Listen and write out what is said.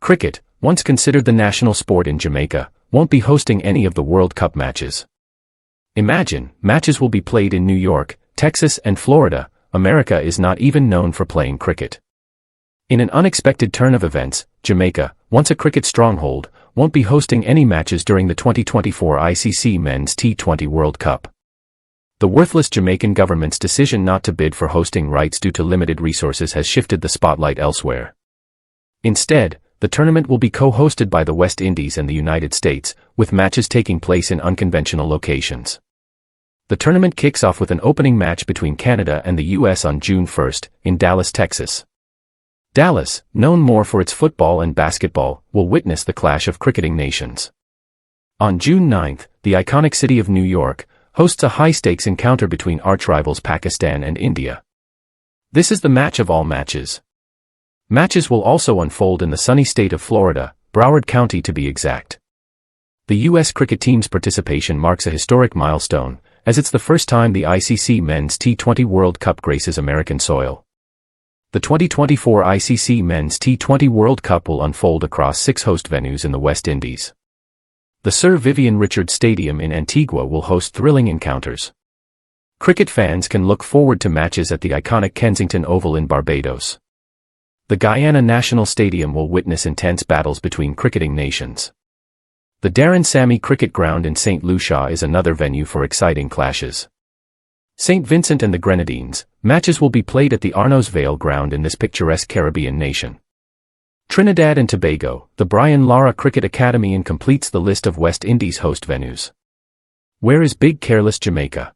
Cricket, once considered the national sport in Jamaica, won't be hosting any of the World Cup matches. Imagine, matches will be played in New York, Texas and Florida. America is not even known for playing cricket. In an unexpected turn of events, Jamaica, once a cricket stronghold, won't be hosting any matches during the 2024 ICC Men's T20 World Cup. The worthless Jamaican government's decision not to bid for hosting rights due to limited resources has shifted the spotlight elsewhere. Instead, the tournament will be co-hosted by the West Indies and the United States, with matches taking place in unconventional locations. The tournament kicks off with an opening match between Canada and the US on June 1st, in Dallas, Texas. Dallas, known more for its football and basketball, will witness the clash of cricketing nations. On June 9th, the iconic city of New York hosts a high-stakes encounter between arch-rivals Pakistan and India. This is the match of all matches. Matches will also unfold in the sunny state of Florida, Broward County to be exact. The U.S. cricket team's participation marks a historic milestone, as it's the first time the ICC Men's T20 World Cup graces American soil. The 2024 ICC Men's T20 World Cup will unfold across 6 host venues in the West Indies. The Sir Vivian Richards Stadium in Antigua will host thrilling encounters. Cricket fans can look forward to matches at the iconic Kensington Oval in Barbados. The Guyana National Stadium will witness intense battles between cricketing nations. The Darren Sammy Cricket Ground in St. Lucia is another venue for exciting clashes. St. Vincent and the Grenadines, matches will be played at the Arnos Vale Ground in this picturesque Caribbean nation. Trinidad and Tobago, the Brian Lara Cricket Academy completes the list of West Indies host venues. Where is big careless Jamaica?